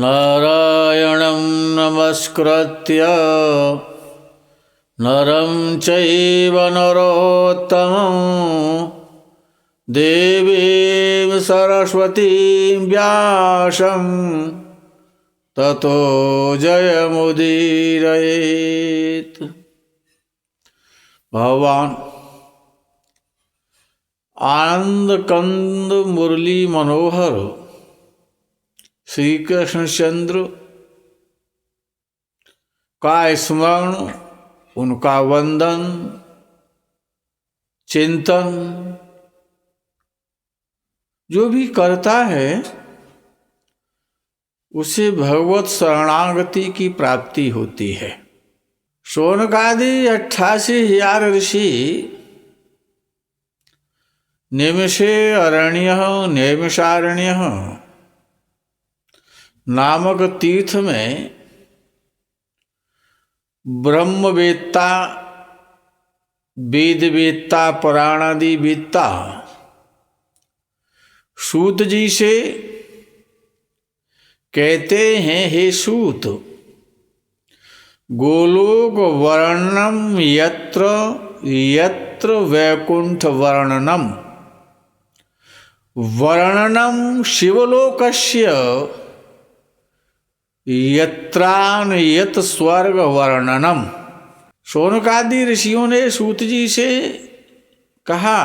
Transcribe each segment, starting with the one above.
नारायणं नमस्कृत्य नरं चैव नरोत्तमं देवीं सरस्वतीं व्यासं ततो जयमुदीरयेत्। भगवान आनंद कंद मुरली मनोहर श्री कृष्णचंद्र का स्मरण, उनका वंदन चिंतन जो भी करता है उसे भगवत शरणागति की प्राप्ति होती है। शौनकादि 88,000 ऋषि निमिषे अरण्य नैमिषारण्य नामक तीर्थ में ब्रह्मवेत्ता वेदवेत्ता पुराणादि वेत्ता सूत जी से कहते हैं, हे सूत, गोलोक वर्णनम यत्र यत्र वैकुंठ वर्णनम वर्णनम शिवलोकस्य यत्रान्यत स्वर्ग वर्णनम। शौनकादि ऋषियों ने सूत जी से कहा,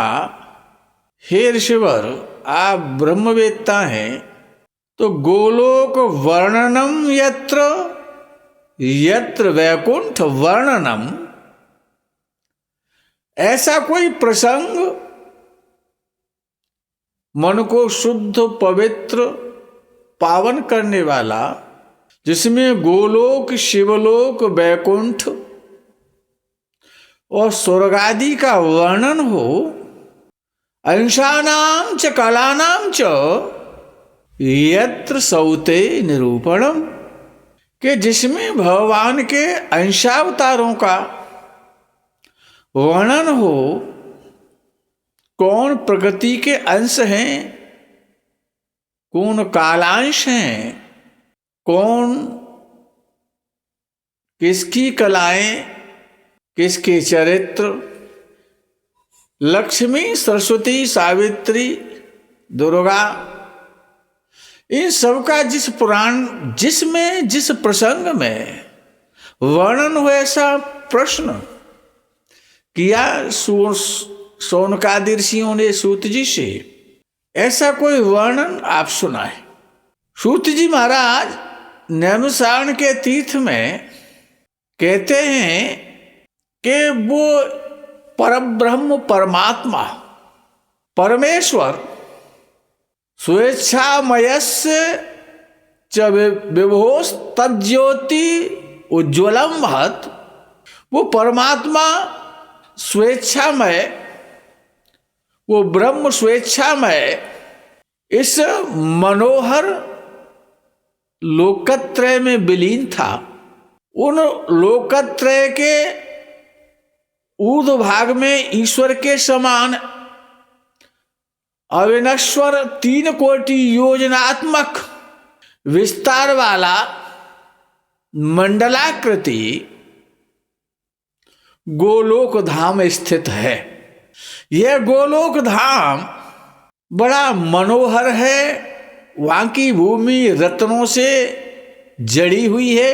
हे ऋषिवर, आप ब्रह्मवेत्ता हैं, तो गोलोक वर्णनम यत्र यत्र वैकुंठ वर्णनम, ऐसा कोई प्रसंग मन को शुद्ध पवित्र पावन करने वाला, जिसमें गोलोक शिवलोक वैकुंठ और स्वर्गादि का वर्णन हो, अंशानां च कलानां च यत्र सौते निरूपणम, कि जिसमें भगवान के अंशावतारों का वर्णन हो, कौन प्रकृति के अंश हैं, कौन कालांश हैं, कौन किसकी कलाएं, किसके चरित्र, लक्ष्मी सरस्वती सावित्री दुर्गा, इन सब का जिसमें जिस प्रसंग में वर्णन हो, ऐसा प्रश्न किया शौनकादि ऋषियों ने सूत जी से। ऐसा कोई वर्णन आप सुनाए। सूत जी महाराज नैमिषारण्य के तीर्थ में कहते हैं कि वो परब्रह्म परमात्मा परमेश्वर स्वेच्छामयस्य च विभोस् तज्ज्योति उज्ज्वलम महत्, वो परमात्मा स्वेच्छामय, वो ब्रह्म स्वेच्छामय इस मनोहर लोकत्रय में विलीन था। उन लोकत्रय के ऊर्ध्व भाग में ईश्वर के समान अविनश्वर 3 कोटि योजनात्मक विस्तार वाला मंडलाकृति गोलोक धाम स्थित है। यह गोलोक धाम बड़ा मनोहर है। वहाँ की भूमि रत्नों से जड़ी हुई है,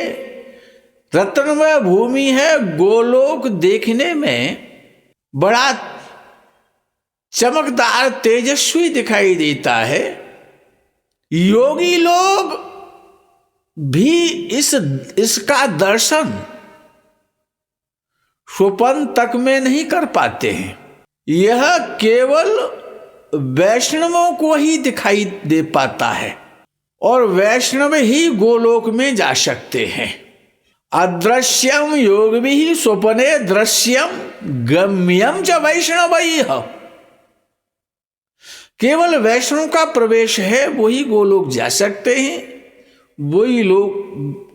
रत्नमय भूमि है। गोलोक देखने में बड़ा चमकदार तेजस्वी दिखाई देता है। योगी लोग भी इसका दर्शन स्वप्न तक में नहीं कर पाते हैं। यह केवल वैष्णवों को ही दिखाई दे पाता है और वैष्णव ही गोलोक में जा सकते हैं। अदृश्यम योग भी स्वप्ने दृश्यम गम्यम च वैष्णवैः, केवल वैष्णव का प्रवेश है, वही गोलोक जा सकते हैं। वही लोक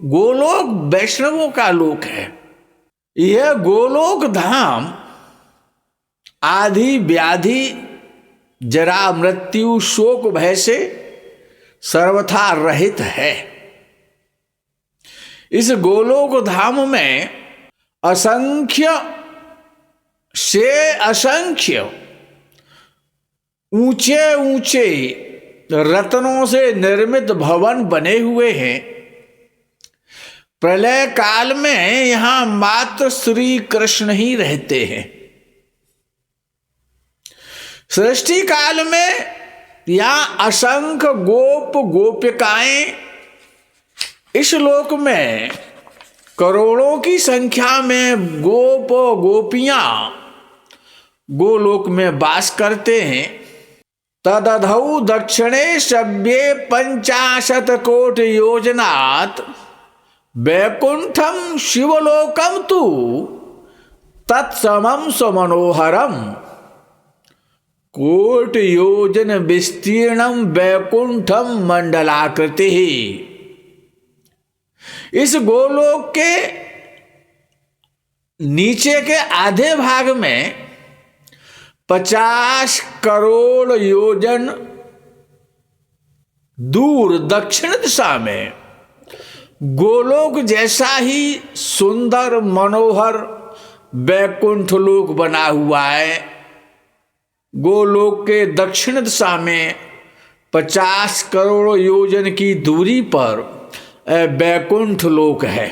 गोलोक वैष्णवों का लोक है। यह गोलोक धाम आदि व्याधि जरा मृत्यु शोक भय से सर्वथा रहित है। इस गोलोक धाम में असंख्य से असंख्य ऊंचे ऊंचे रत्नों से निर्मित भवन बने हुए हैं। प्रलय काल में यहां मात्र श्री कृष्ण ही रहते हैं। सृष्टि काल में यहां असंख्य गोप गोपिकाएं इस लोक में करोड़ों की संख्या में गोप गोपियां गोलोक में वास करते हैं। तदधौ दक्षिणे सभ्ये 50 कोटि योजनात् वैकुंठम शिवलोकम तु तत्समं स्वमनोहरम कोटि योजन विस्तीर्णम वैकुंठम मंडलाकृति। इस गोलोक के नीचे के आधे भाग में 50 करोड़ योजन दूर दक्षिण दिशा में गोलोक जैसा ही सुंदर मनोहर वैकुंठ लोक बना हुआ है। गोलोक के दक्षिण दिशा में 50 करोड़ योजन की दूरी पर वैकुंठ लोक है।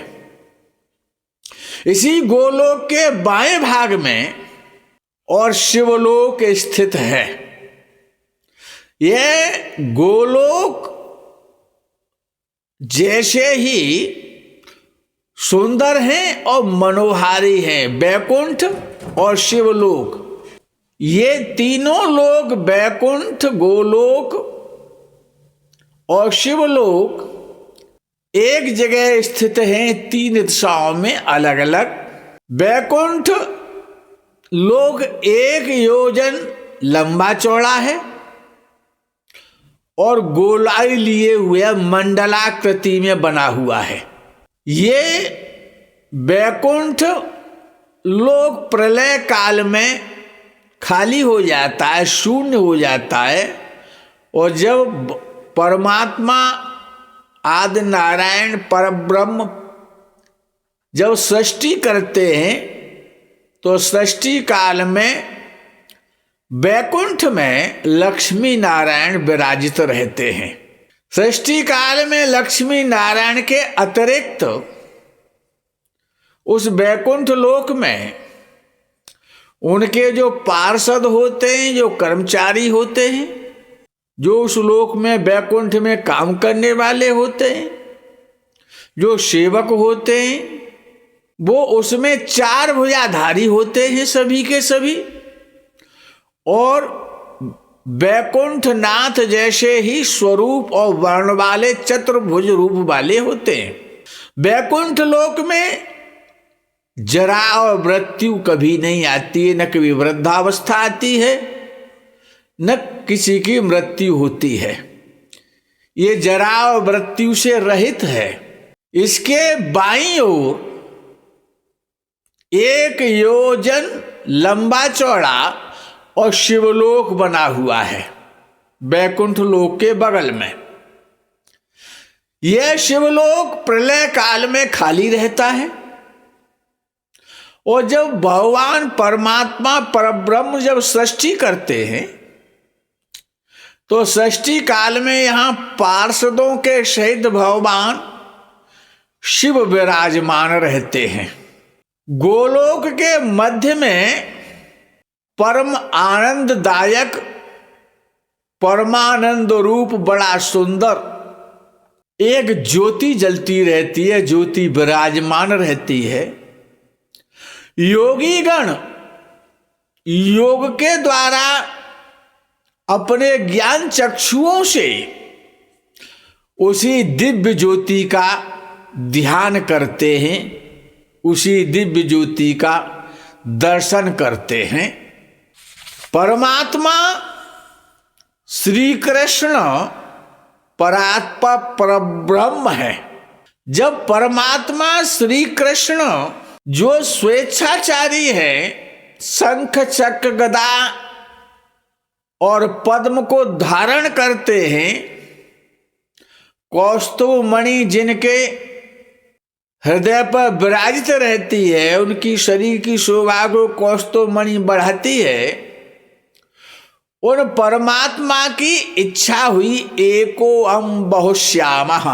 इसी गोलोक के बाएं भाग में और शिवलोक स्थित है। यह गोलोक जैसे ही सुंदर हैं और मनोहारी हैं। वैकुंठ और शिवलोक ये तीनों लोक, वैकुंठ, गोलोक और शिवलोक, एक जगह स्थित हैं 3 दिशाओं में अलग अलग। वैकुंठ लोक 1 योजन लंबा चौड़ा है और गोलाई लिए हुए मंडलाकृति में बना हुआ है। ये वैकुंठ लोक प्रलय काल में खाली हो जाता है, शून्य हो जाता है। और जब परमात्मा आदि नारायण परब्रह्म जब सृष्टि करते हैं तो सृष्टि काल में वैकुंठ में लक्ष्मी नारायण विराजित रहते हैं। सृष्टि काल में लक्ष्मी नारायण के अतिरिक्त उस वैकुंठ लोक में उनके जो पार्षद होते हैं, जो कर्मचारी होते हैं, जो उस लोक में वैकुंठ में काम करने वाले होते हैं, जो सेवक होते हैं, वो उसमें 4 भुजाधारी होते हैं सभी के सभी। और वैकुंठ नाथ जैसे ही स्वरूप और वर्ण वाले चतुर्भुज रूप वाले होते हैं। वैकुंठ लोक में जरा और मृत्यु कभी नहीं आती है, न कभी वृद्धावस्था आती है, न किसी की मृत्यु होती है। ये जरा और मृत्यु से रहित है। इसके बाईं ओर 1 योजन लंबा चौड़ा और शिवलोक बना हुआ है वैकुंठ लोक के बगल में। यह शिवलोक प्रलय काल में खाली रहता है और जब भगवान परमात्मा परब्रह्म जब सृष्टि करते हैं तो सृष्टि काल में यहां पार्षदों के सहित भगवान शिव विराजमान रहते हैं। गोलोक के मध्य में परम आनंददायक परमानंद रूप बड़ा सुंदर एक ज्योति जलती रहती है, ज्योति विराजमान रहती है। योगी गण योग के द्वारा अपने ज्ञान चक्षुओं से उसी दिव्य ज्योति का ध्यान करते हैं, उसी दिव्य ज्योति का दर्शन करते हैं। परमात्मा श्री कृष्ण परात्पर परब्रह्म है। जब परमात्मा श्री कृष्ण जो स्वेच्छाचारी है, शंख चक्र गदा और पद्म को धारण करते हैं, कौस्तुभ मणि जिनके हृदय पर विराजित रहती है, उनकी शरीर की शोभा को कौस्तुभमणि बढ़ाती है। उन परमात्मा की इच्छा हुई एको अहम बहुश्यामः,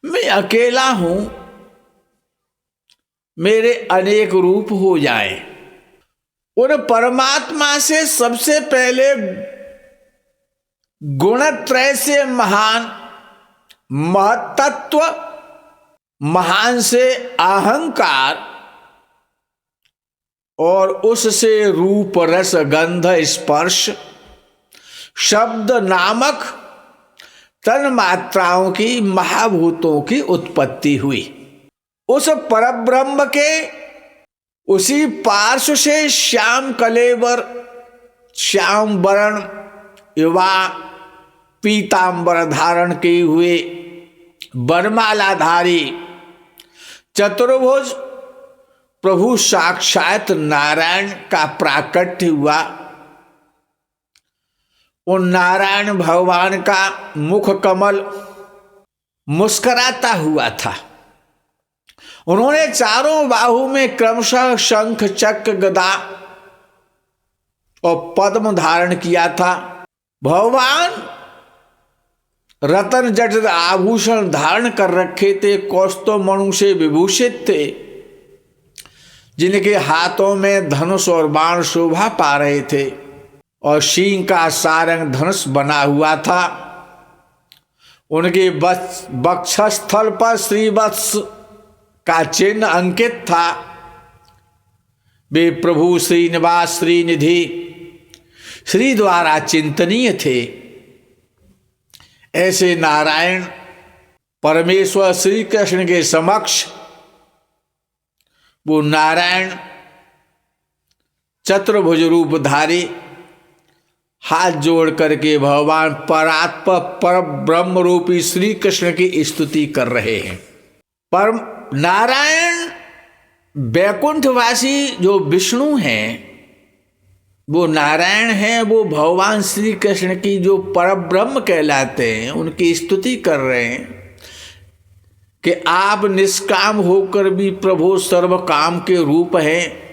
मैं अकेला हूं, मेरे अनेक रूप हो जाएं। उन परमात्मा से सबसे पहले गुणत्रय से महान महत्त्व, महान से अहंकार, और उससे रूप रस गंध स्पर्श शब्द नामक तन मात्राओं की महाभूतों की उत्पत्ति हुई। उस परब्रह्म के उसी पार्श्व से श्याम कलेवर, श्याम वर्ण युवा पीतांबर धारण किए हुए वरमालाधारी चतुर्भुज प्रभु साक्षात नारायण का प्राकट्य हुआ। उन नारायण भगवान का मुख कमल मुस्कुराता हुआ था। उन्होंने चारों बाहु में क्रमशः शंख चक्र गदा और पद्म धारण किया था। भगवान रतन जटित आभूषण धारण कर रखे थे, कौस्तुभमणि से विभूषित थे, जिनके हाथों में धनुष और बाण शोभा पा रहे थे, और शींग का सारंग धनुष बना हुआ था। उनके वक्षस्थल पर श्रीवत्स का चिन्ह अंकित था। वे प्रभु श्रीनिवास श्रीनिधि श्री द्वारा चिंतनीय थे। ऐसे नारायण परमेश्वर श्री कृष्ण के समक्ष वो नारायण चतुर्भुज रूपधारी हाथ जोड़ करके भगवान परात्पर पर ब्रह्म रूपी श्री कृष्ण की स्तुति कर रहे हैं। पर नारायण वैकुंठवासी जो विष्णु हैं, वो नारायण हैं, वो भगवान श्री कृष्ण की जो परब्रह्म कहलाते हैं, उनकी स्तुति कर रहे हैं कि आप निष्काम होकर भी प्रभु सर्व काम के रूप हैं,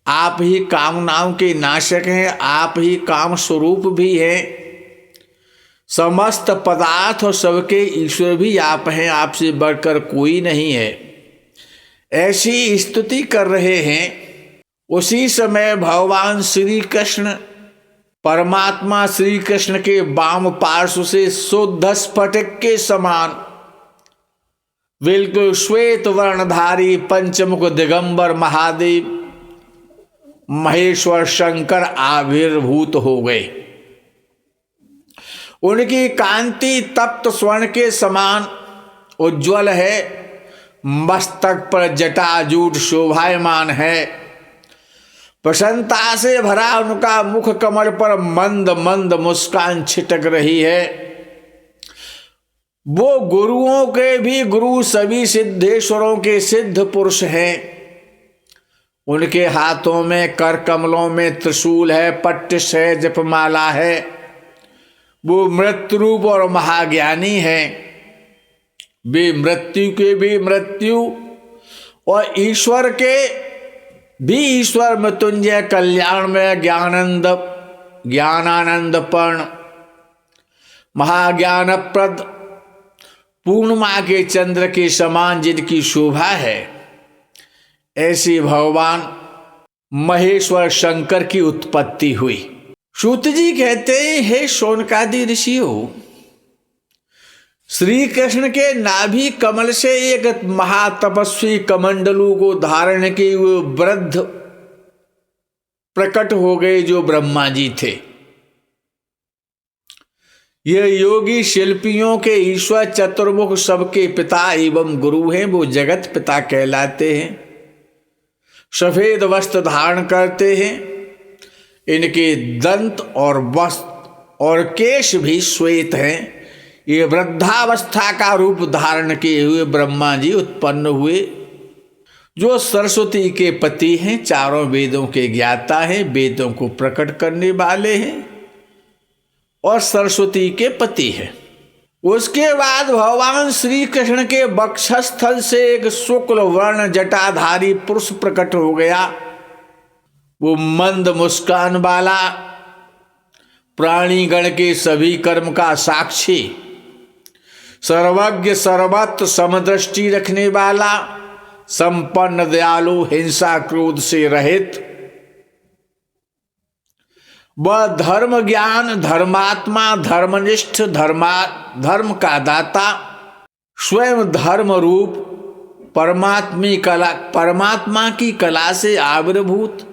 आप ही कामनाओं के नाशक हैं, आप ही काम स्वरूप भी हैं, समस्त पदार्थ और सबके ईश्वर भी आप हैं, आपसे बढ़कर कोई नहीं है। ऐसी स्तुति कर रहे हैं। उसी समय भगवान श्री कृष्ण परमात्मा श्री कृष्ण के वाम पार्श्व से शुद्ध स्फटिक के समान बिल्कुल श्वेत वर्णधारी पंचमुख दिगंबर महादेव महेश्वर शंकर आविर्भूत हो गए। उनकी कांति तप्त स्वर्ण के समान उज्ज्वल है। मस्तक पर जटाजूट शोभायमान है। प्रसन्नता से भरा उनका मुख कमल पर मंद मंद मुस्कान छिटक रही है। वो गुरुओं के भी गुरु, सभी सिद्धेश्वरों के सिद्ध पुरुष हैं। उनके हाथों में कर कमलों में त्रिशूल है, पट्टिश है, जपमाला है। वो मृत्यु रूप और महाज्ञानी हैं। वे मृत्यु के भी मृत्यु और ईश्वर के भी ईश्वर, मृत्युंजय, कल्याण में ज्ञानानंदपर्ण, महाज्ञानप्रद, पूर्णिमा के चंद्र के समान जिनकी शोभा है, ऐसे भगवान महेश्वर शंकर की उत्पत्ति हुई। सूत जी कहते हैं, हे शौनकादि ऋषियों, श्री कृष्ण के नाभि कमल से एक महातपस्वी कमंडलू को धारण किए हुए वृद्ध प्रकट हो गए, जो ब्रह्मा जी थे। ये योगी शिल्पियों के ईश्वर, चतुर्मुख, सबके पिता एवं गुरु हैं। वो जगत पिता कहलाते हैं। सफेद वस्त्र धारण करते हैं। इनके दंत और वस्त्र और केश भी श्वेत हैं। ये वृद्धावस्था का रूप धारण किए हुए ब्रह्मा जी उत्पन्न हुए, जो सरस्वती के पति हैं, चारों वेदों के ज्ञाता हैं, वेदों को प्रकट करने वाले हैं और सरस्वती के पति हैं। उसके बाद भगवान श्री कृष्ण के वक्षस्थल से एक शुक्ल वर्ण जटाधारी पुरुष प्रकट हो गया। वो मंद मुस्कान वाला, प्राणीगण के सभी कर्म का साक्षी, सर्वज्ञ सर्वत्र समदृष्टि रखने वाला, संपन्न दयालु, हिंसा क्रोध से रहित, वह धर्म ज्ञान धर्मात्मा, धर्मनिष्ठ, धर्म का दाता, स्वयं धर्म रूप परमात्मा की कला से आविर्भूत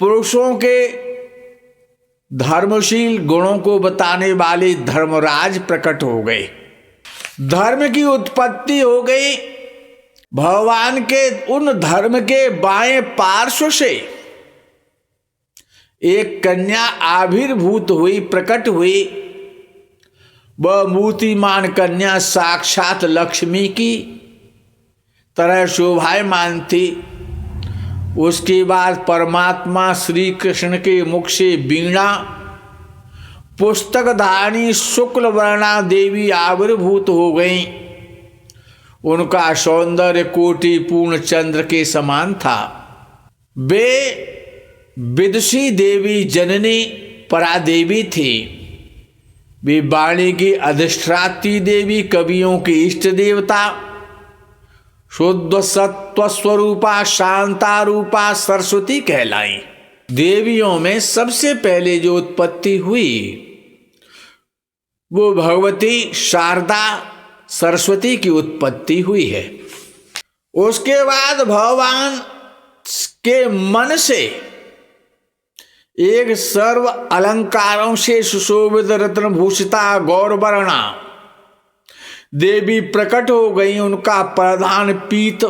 पुरुषों के धर्मशील गुणों को बताने वाले धर्मराज प्रकट हो गए। धर्म की उत्पत्ति हो गई। भगवान के उन धर्म के बाएं पार्श्व से एक कन्या आविर्भूत हुई, प्रकट हुई। वह मूर्तिमान कन्या साक्षात लक्ष्मी की तरह शोभायमान थी। उसके बाद परमात्मा श्री कृष्ण के मुख से वीणा पुस्तक धारणी शुक्ल वर्णा देवी आविर्भूत हो गईं। उनका सौंदर्य कोटि पूर्ण चंद्र के समान था। वे विदुषी देवी, जननी, परादेवी थी। वे वाणी की अधिष्ठात्री देवी, कवियों की इष्ट देवता, शुद्ध सत्व स्वरूपा, शांता रूपा सरस्वती कहलाई। देवियों में सबसे पहले जो उत्पत्ति हुई वो भगवती शारदा सरस्वती की उत्पत्ति हुई है। उसके बाद भगवान के मन से एक सर्व अलंकारों से सुशोभित रत्न भूषिता गौरवर्णा देवी प्रकट हो गई। उनका प्रधान पीत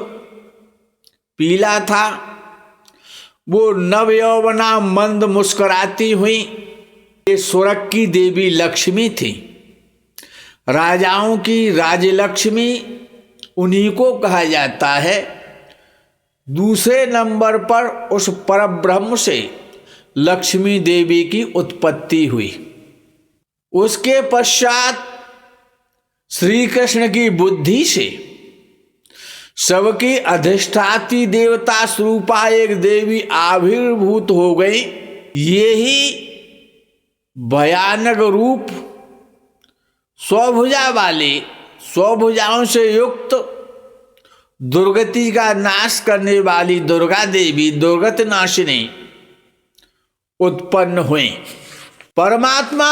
पीला था। वो नवयौवना मंद मुस्कुराती हुई। ये स्वर्ग की देवी लक्ष्मी थी। राजाओं की राजलक्ष्मी उन्हीं को कहा जाता है। दूसरे नंबर पर उस परब्रह्म से लक्ष्मी देवी की उत्पत्ति हुई। उसके पश्चात श्री कृष्ण की बुद्धि से सबकी अधिष्ठात्री देवता स्वरूपा एक देवी आविर्भूत हो गई। यही भयानक रूप स्वभुजा वाली, स्वभुजाओं से युक्त, दुर्गति का नाश करने वाली दुर्गा देवी, दुर्गत नाशिनी उत्पन्न हुई। परमात्मा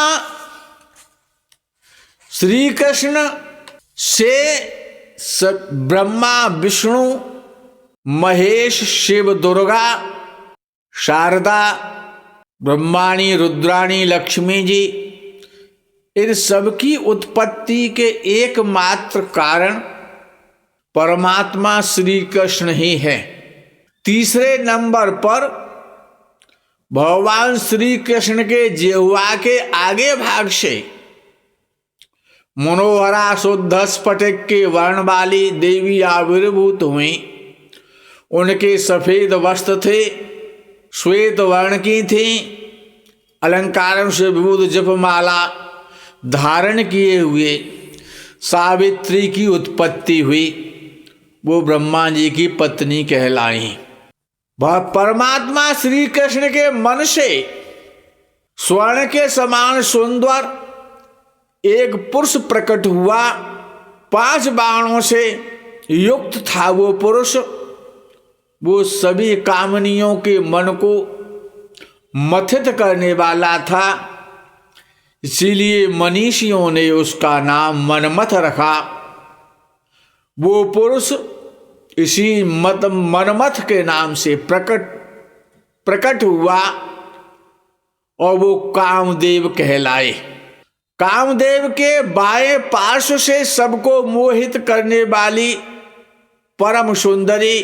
श्री कृष्ण से ब्रह्मा, विष्णु, महेश, शिव, दुर्गा, शारदा, ब्रह्माणी, रुद्राणी, लक्ष्मी जी, इन सबकी उत्पत्ति के एकमात्र कारण परमात्मा श्री कृष्ण ही है। तीसरे नंबर पर भगवान श्री कृष्ण के जिह्वा के आगे भाग से मनोहरा शुद्ध स्फटिक के वर्ण वाली देवी आविर्भूत हुई। उनके सफेद वस्त्र थे, श्वेत वर्ण की थी। अलंकारों से विविध जपमाला धारण किए हुए सावित्री की उत्पत्ति हुई। वो ब्रह्मा जी की पत्नी कहलाई। वह परमात्मा श्री कृष्ण के मन से स्वर्ण के समान सुंदर एक पुरुष प्रकट हुआ। 5 बाणों से युक्त था वो पुरुष। वो सभी कामनियों के मन को मथित करने वाला था। इसीलिए मनीषियों ने उसका नाम मनमथ रखा। वो पुरुष इसी मनमथ के नाम से प्रकट हुआ और वो कामदेव कहलाए। कामदेव के बाएं पार्श्व से सबको मोहित करने वाली परम सुंदरी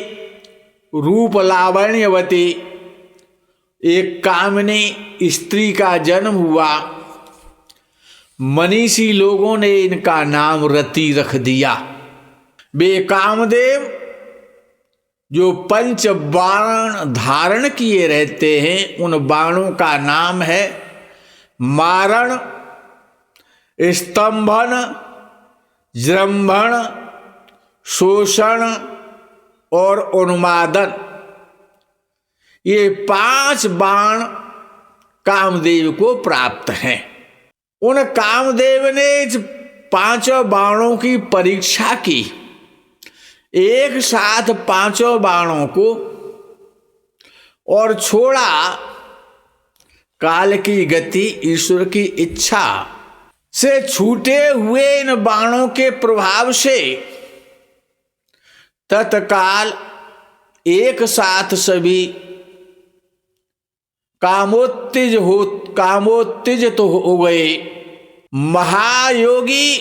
रूप लावण्यवती एक कामिनी स्त्री का जन्म हुआ। मनीषी लोगों ने इनका नाम रति रख दिया। वे कामदेव जो 5 बाण धारण किए रहते हैं, उन बाणों का नाम है मारण, स्तंभन, जृंभण, शोषण और उन्मादन, ये 5 बाण कामदेव को प्राप्त हैं। उन कामदेव ने इस 5 बाणों की परीक्षा की, एक साथ 5 बाणों को, और छोड़ा काल की गति ईश्वर की इच्छा से छूटे हुए इन बाणों के प्रभाव से तत्काल एक साथ सभी कामोत्तेजित तो हो गए। महायोगी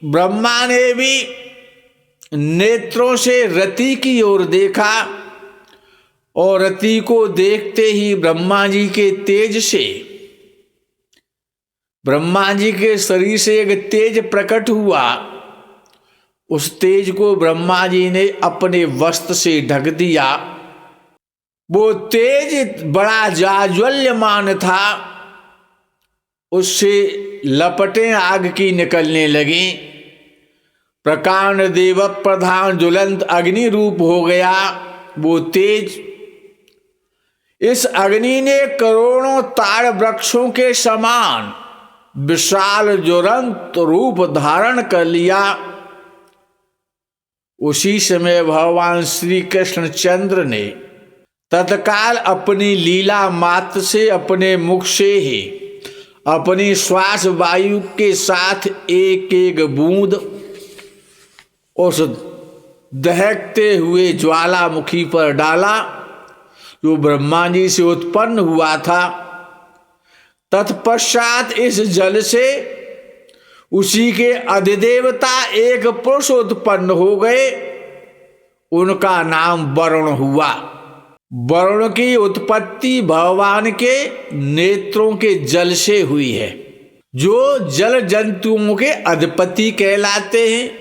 ब्रह्मा ने भी नेत्रों से रति की ओर देखा और रति को देखते ही ब्रह्मा जी के तेज से, ब्रह्मा जी के शरीर से एक तेज प्रकट हुआ। उस तेज को ब्रह्मा जी ने अपने वस्त्र से ढक दिया। वो तेज बड़ा जाज्वल्यमान था, उससे लपटें आग की निकलने लगी। प्रकांड देव प्रधान ज्वलंत अग्नि रूप हो गया वो तेज। इस अग्नि ने करोड़ों ताड़ वृक्षों के समान विशाल ज्वलंत रूप धारण कर लिया। उसी समय भगवान श्री कृष्ण चंद्र ने तत्काल अपनी लीला मात्र से, अपने मुख से ही अपनी श्वास वायु के साथ एक एक बूंद उस दहकते हुए ज्वालामुखी पर डाला जो ब्रह्मा जी से उत्पन्न हुआ था। तत्पश्चात इस जल से उसी के अधिदेवता एक पुरुष उत्पन्न हो गए। उनका नाम वरुण हुआ। वरुण की उत्पत्ति भगवान के नेत्रों के जल से हुई है, जो जल जंतुओं के अधिपति कहलाते हैं।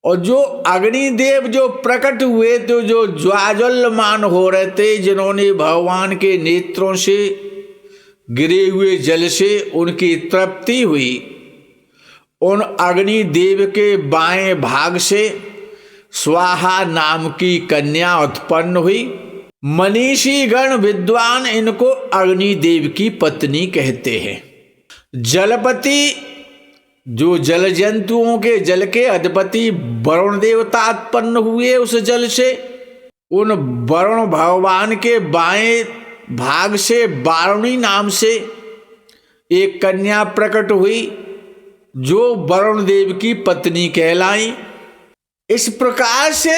और जो अग्निदेव जो प्रकट हुए थे, जो ज्वाज्वल्यमान हो रहे थे, जिन्होंने भगवान के नेत्रों से गिरे हुए जल से उनकी तृप्ति हुई, उन अग्निदेव के बाएं भाग से स्वाहा नाम की कन्या उत्पन्न हुई। मनीषी गण विद्वान इनको अग्निदेव की पत्नी कहते हैं। जलपति, जो जल जंतुओं के जल के अधिपति वरुण देवता उत्पन्न हुए उस जल से, उन वरुण भगवान के बाएं भाग से वारुणी नाम से एक कन्या प्रकट हुई, जो वरुण देव की पत्नी कहलाई। इस प्रकार से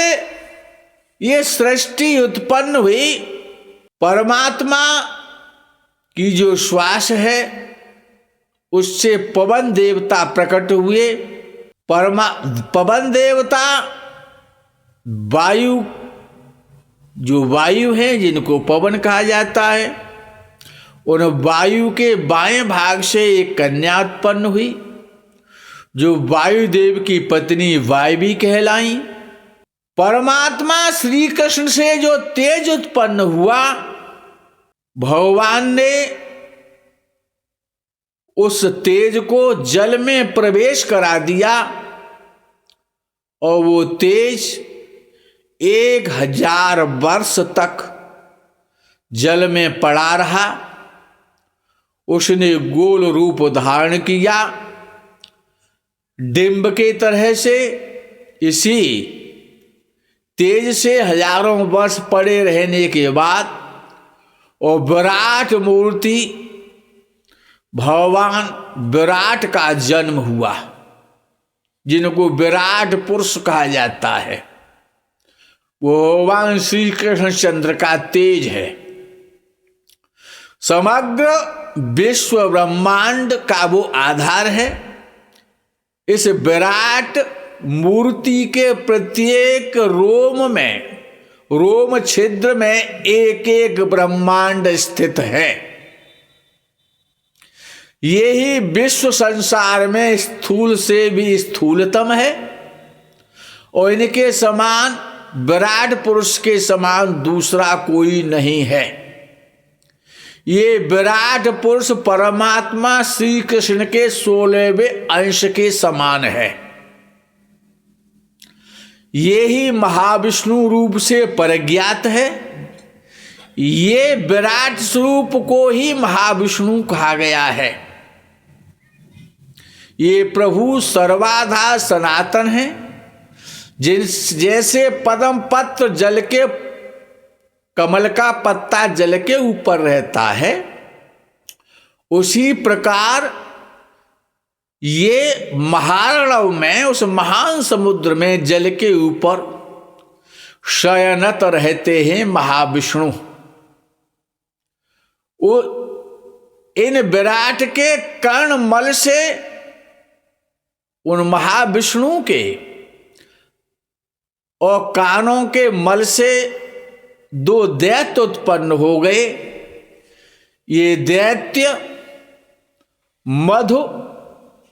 ये सृष्टि उत्पन्न हुई। परमात्मा की जो श्वास है उससे पवन देवता प्रकट हुए। पवन देवता वायु, जो वायु है जिनको पवन कहा जाता है, उन वायु के बाएं भाग से एक कन्या उत्पन्न हुई जो वायुदेव की पत्नी वायवी कहलाई। परमात्मा श्री कृष्ण से जो तेज उत्पन्न हुआ, भगवान ने उस तेज को जल में प्रवेश करा दिया और वो तेज 1000 वर्ष तक जल में पड़ा रहा। उसने गोल रूप धारण किया डिंब के तरह से। इसी तेज से हजारों वर्ष पड़े रहने के बाद और विराट मूर्ति भगवान विराट का जन्म हुआ, जिनको विराट पुरुष कहा जाता है। वो भगवान श्री कृष्ण चंद्र का तेज है। समग्र विश्व ब्रह्मांड का वो आधार है। इस विराट मूर्ति के प्रत्येक रोम में, रोम छिद्र में एक एक ब्रह्मांड स्थित है। यही विश्व संसार में स्थूल से भी स्थूलतम है और इनके समान, विराट पुरुष के समान दूसरा कोई नहीं है। ये विराट पुरुष परमात्मा श्री कृष्ण के 16वें अंश के समान है। ये ही महाविष्णु रूप से परिज्ञात है। ये विराट स्वरूप को ही महाविष्णु कहा गया है। ये प्रभु सर्वाधा सनातन है। जैसे पद्म पत्र जल के, कमल का पत्ता जल के ऊपर रहता है, उसी प्रकार ये महारणव में, उस महान समुद्र में जल के ऊपर शयनत रहते हैं महाविष्णु। वो इन विराट के कर्णमल से उन महाविष्णु के और कानों के मल से 2 दैत्य उत्पन्न हो गए। ये दैत्य मधु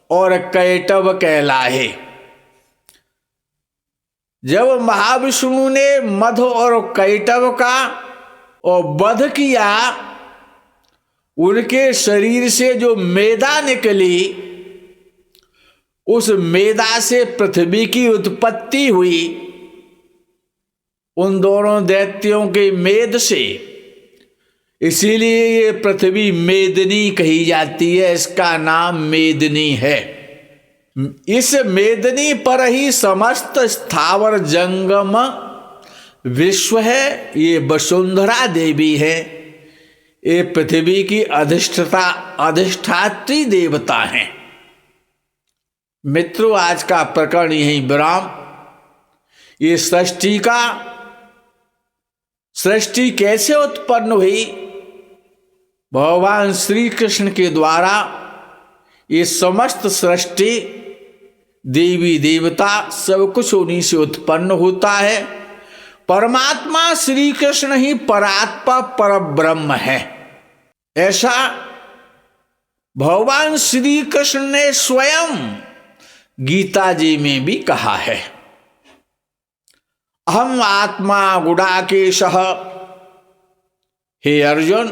और कैटव कहलाए। जब महाविष्णु ने मधु और कैटव का और वध किया, उनके शरीर से जो मेदा निकली, उस मेदा से पृथ्वी की उत्पत्ति हुई। उन दोनों दैत्यों के मेद से, इसीलिए ये पृथ्वी मेदनी कही जाती है। इसका नाम मेदनी है। इस मेदनी पर ही समस्त स्थावर जंगम विश्व है। ये वसुंधरा देवी है। ये पृथ्वी की अधिष्ठात्री देवता हैं। मित्रों, आज का प्रकरण यही विराम। ये सृष्टि कैसे उत्पन्न हुई? भगवान श्री कृष्ण के द्वारा ये समस्त सृष्टि, देवी देवता, सब कुछ उन्हीं से उत्पन्न होता है। परमात्मा श्री कृष्ण ही परात्मा परब्रह्म है। ऐसा भगवान श्री कृष्ण ने स्वयं गीता जी में भी कहा है। अहम आत्मा गुडाकेशः, हे अर्जुन,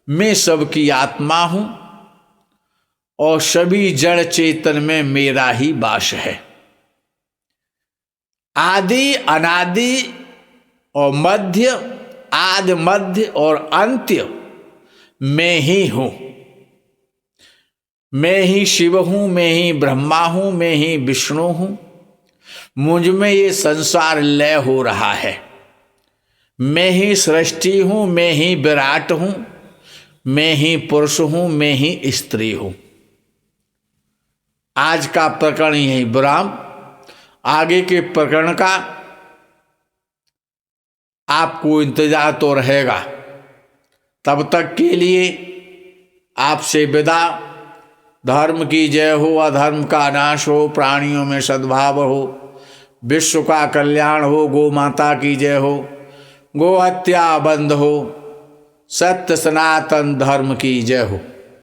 मैं सबकी आत्मा हूं और सभी जड़ चेतन में मेरा ही वास है। आदि अनादि और मध्य, आदि मध्य और अंत्य मैं ही हूं। मैं ही शिव हूं, मैं ही ब्रह्मा हूं, मैं ही विष्णु हूं। मुझ में ये संसार लय हो रहा है। मैं ही सृष्टि हूं, मैं ही विराट हूं, मैं ही पुरुष हूं, मैं ही स्त्री हूं। आज का प्रकरण यही विराम। आगे के प्रकरण का आपको इंतजार तो रहेगा। तब तक के लिए आपसे विदा। धर्म की जय हो, अधर्म का नाश हो, प्राणियों में सद्भाव हो, विश्व का कल्याण हो, गौ माता की जय हो, गो हत्या बंद हो, सत्य सनातन धर्म की जय हो।